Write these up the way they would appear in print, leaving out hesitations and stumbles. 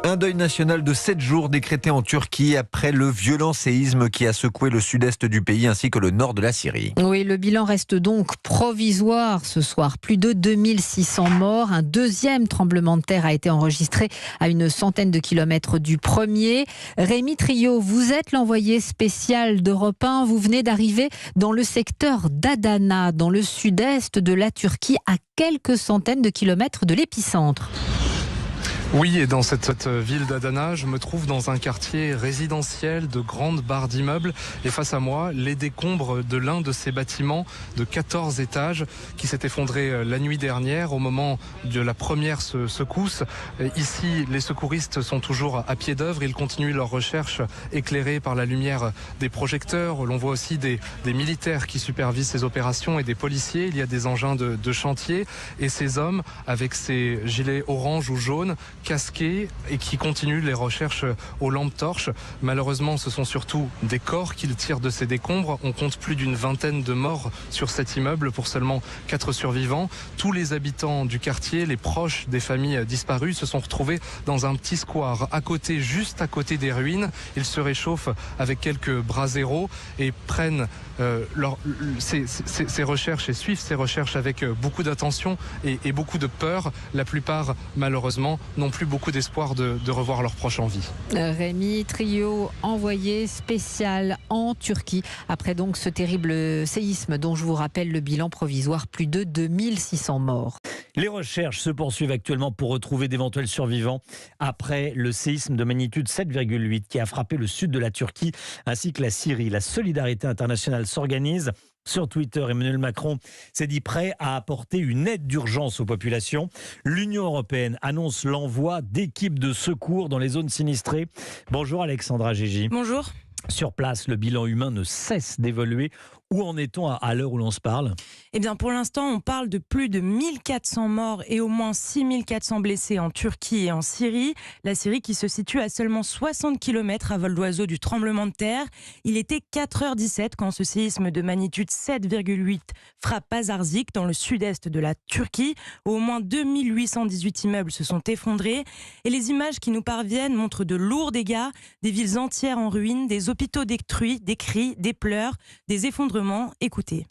Un deuil national de 7 jours décrété en Turquie après le violent séisme qui a secoué le sud-est du pays ainsi que le nord de la Syrie. Oui, le bilan reste donc provisoire ce soir. Plus de 2600 morts. Un deuxième tremblement de terre a été enregistré à une centaine de kilomètres du premier. Rémi Trio, vous êtes l'envoyé spécial d'Europe 1. Vous venez d'arriver dans le secteur d'Adana, dans le sud-est de la Turquie, à quelques centaines de kilomètres de l'épicentre. Oui, et dans cette ville d'Adana, je me trouve dans un quartier résidentiel de grandes barres d'immeubles. Et face à moi, les décombres de l'un de ces bâtiments de 14 étages qui s'est effondré la nuit dernière au moment de la première secousse. Ici, les secouristes sont toujours à pied d'œuvre. Ils continuent leur recherche éclairée par la lumière des projecteurs. L'on voit aussi des militaires qui supervisent ces opérations et des policiers. Il y a des engins de chantier. Et ces hommes, avec ces gilets orange ou jaunes, casqués et qui continuent les recherches aux lampes torches. Malheureusement, ce sont surtout des corps qu'ils tirent de ces décombres. On compte plus d'une vingtaine de morts sur cet immeuble pour seulement 4 survivants. Tous les habitants du quartier, les proches des familles disparues, se sont retrouvés dans un petit square à côté, juste à côté des ruines. Ils se réchauffent avec quelques braseros et prennent ces recherches et suivent ces recherches avec beaucoup d'attention et beaucoup de peur. La plupart, malheureusement, n'ont plus beaucoup d'espoir de revoir leurs proches en vie. Rémi Trio, envoyé spécial en Turquie, après donc ce terrible séisme dont je vous rappelle le bilan provisoire, plus de 2600 morts. Les recherches se poursuivent actuellement pour retrouver d'éventuels survivants après le séisme de magnitude 7,8 qui a frappé le sud de la Turquie ainsi que la Syrie. La solidarité internationale s'organise. Sur Twitter, Emmanuel Macron s'est dit prêt à apporter une aide d'urgence aux populations. L'Union européenne annonce l'envoi d'équipes de secours dans les zones sinistrées. Bonjour Alexandra Gégy. Bonjour. Sur place, le bilan humain ne cesse d'évoluer. Où en est-on à l'heure où l'on se parle ? Eh bien, pour l'instant, on parle de plus de 1400 morts et au moins 6400 blessés en Turquie et en Syrie. La Syrie qui se situe à seulement 60 km à vol d'oiseau du tremblement de terre. Il était 4h17 quand ce séisme de magnitude 7,8 frappe Pazarcık dans le sud-est de la Turquie. Au moins 2818 immeubles se sont effondrés. Et les images qui nous parviennent montrent de lourds dégâts, des villes entières en ruine, des hôpitaux détruits, des cris, des pleurs, des effondrements. Écoutez.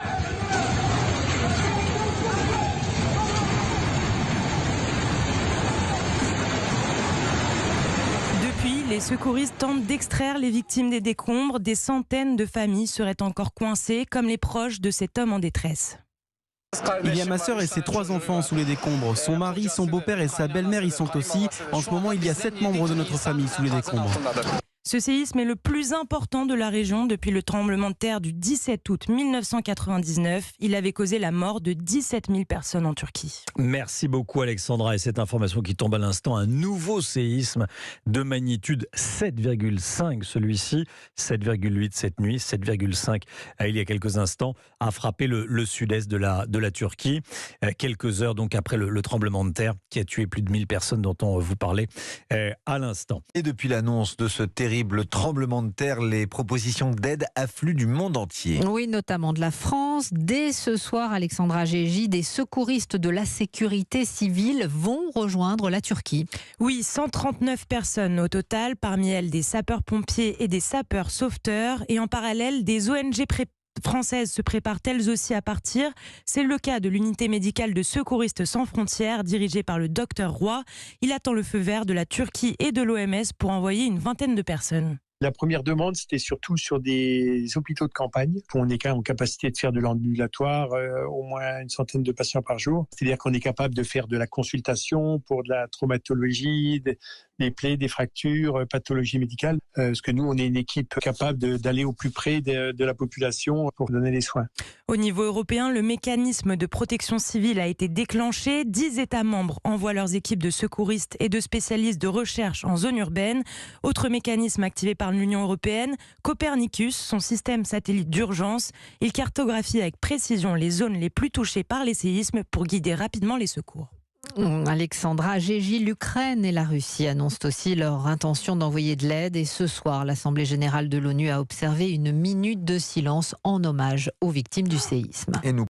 Depuis, les secouristes tentent d'extraire les victimes des décombres. Des centaines de familles seraient encore coincées, comme les proches de cet homme en détresse. Il y a ma sœur et ses 3 enfants sous les décombres. Son mari, son beau-père et sa belle-mère y sont aussi. En ce moment, il y a 7 membres de notre famille sous les décombres. Ce séisme est le plus important de la région depuis le tremblement de terre du 17 août 1999. Il avait causé la mort de 17 000 personnes en Turquie. Merci beaucoup Alexandra. Et cette information qui tombe à l'instant, un nouveau séisme de magnitude 7,5 celui-ci, 7,8 cette nuit, 7,5 il y a quelques instants, a frappé le sud-est de la Turquie. Quelques heures donc après le tremblement de terre qui a tué plus de 1000 personnes dont on vous parlait à l'instant. Et depuis l'annonce de ce terrible tremblement de terre, les propositions d'aide affluent du monde entier. Oui, notamment de la France. Dès ce soir, Alexandra Gégy, des secouristes de la sécurité civile vont rejoindre la Turquie. Oui, 139 personnes au total, parmi elles des sapeurs-pompiers et des sapeurs-sauveteurs. Et en parallèle, des ONG françaises se préparent elles aussi à partir. C'est le cas de l'unité médicale de Secouristes sans frontières, dirigée par le docteur Roy. Il attend le feu vert de la Turquie et de l'OMS pour envoyer une vingtaine de personnes. La première demande, c'était surtout sur des hôpitaux de campagne. On est quand même en capacité de faire de l'ambulatoire, au moins une centaine de patients par jour. C'est-à-dire qu'on est capable de faire de la consultation pour de la traumatologie, des plaies, des fractures, pathologie médicale. Parce que nous, on est une équipe capable d'aller au plus près de la population pour donner les soins. Au niveau européen, le mécanisme de protection civile a été déclenché. 10 États membres envoient leurs équipes de secouristes et de spécialistes de recherche en zone urbaine. Autre mécanisme activé par l'Union européenne, Copernicus, son système satellite d'urgence. Il cartographie avec précision les zones les plus touchées par les séismes pour guider rapidement les secours. Alexandra Gégy, l'Ukraine et la Russie annoncent aussi leur intention d'envoyer de l'aide. Et ce soir, l'Assemblée générale de l'ONU a observé une minute de silence en hommage aux victimes du séisme. Et nous